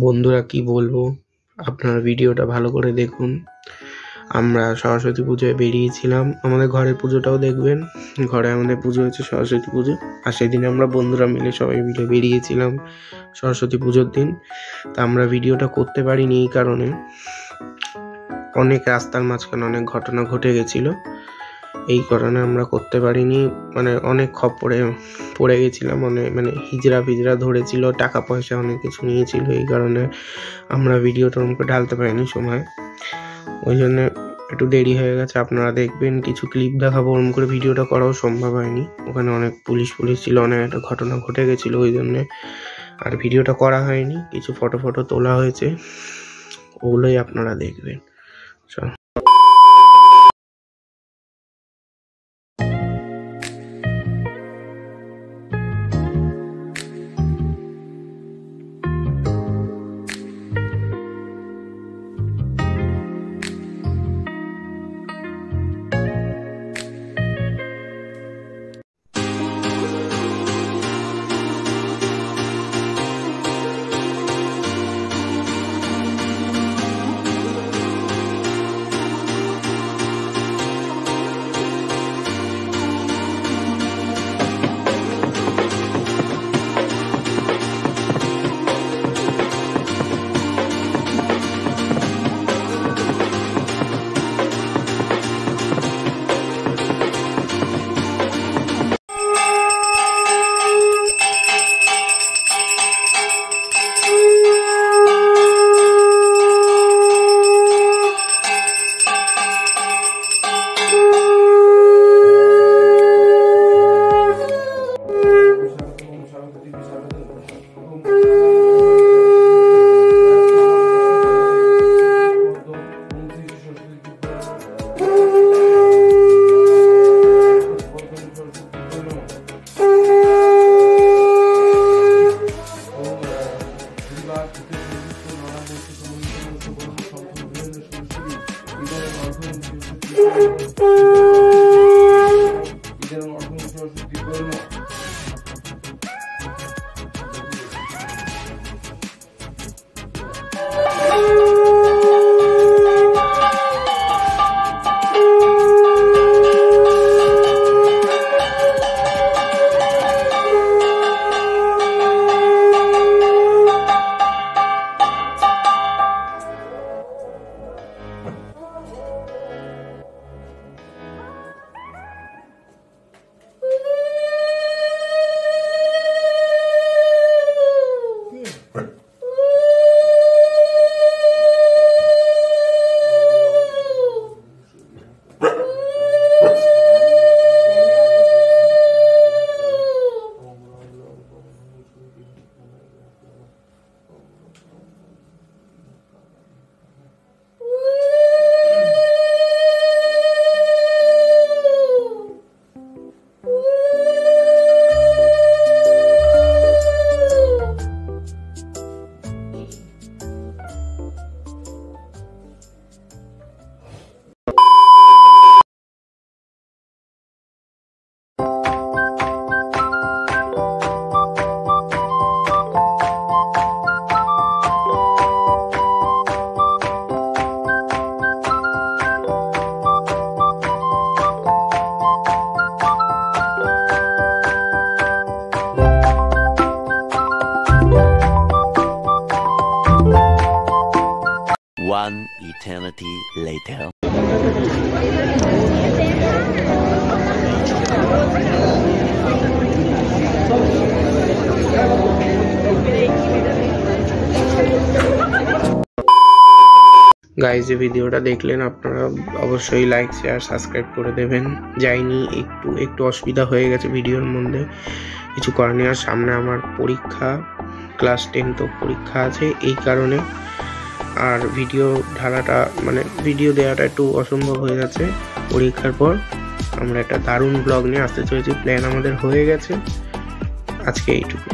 বন্ধুরা কি বলবো, আপনারা ভিডিওটা ভালো করে দেখুন। আমরা সরস্বতী পুজোয় বেরিয়েছিলাম, আমাদের ঘরের পুজোটাও দেখবেন। ঘরে আমাদের পুজো হয়েছে সরস্বতী পুজো, আর সেদিন আমরা বন্ধুরা মিলে সবাই মিলে বেরিয়েছিলাম সরস্বতী পুজোর দিন। তা আমরা ভিডিওটা করতে পারিনি এই কারণে, অনেক রাস্তার মাঝখানে অনেক ঘটনা ঘটে গেছিলো, এই কারণে আমরা করতে পারিনি। অনেক খপ্পরে পড়ে গেছিলাম, মানে হিজড়া ধরেছিল, টাকা পয়সা অনেক কিছু নিয়েছিল, এই কারণে আমরা ভিডিওটা ওরকম করে ঢালতে পারিনি সময়, ওই জন্য একটু দেরি হয়ে গেছে। আপনারা দেখবেন, কিছু ক্লিপ দেখাবো, ওরকম করে ভিডিওটা করাও সম্ভব হয়নি, ওখানে অনেক পুলিশ ছিল, অনেক একটা ঘটনা ঘটে গেছিলো, ওই জন্যে আর ভিডিওটা করা হয়নি। কিছু ফটো তোলা হয়েছে, ওগুলোই আপনারা দেখবেন। চল। One eternity later. গাইজ, এই ভিডিওটা দেখলেন, আপনারা অবশ্যই লাইক শেয়ার সাবস্ক্রাইব করে দেবেন। যাইনি, একটু অসুবিধা হয়ে গেছে ভিডিওর মধ্যে, কিছু করার নেই। আর সামনে আমার পরীক্ষা, ক্লাস 10 তো পরীক্ষা আছে, এই কারণে আর ভিডিও ঢালাটা ভিডিও দেওয়াটা একটু অসম্ভব হয়ে যাচ্ছে। পরীক্ষার পর আমরা একটা দারুণ ব্লগ নিয়ে আসতে চলেছি, প্ল্যান আমাদের হয়ে গেছে। আজকে এইটুকু।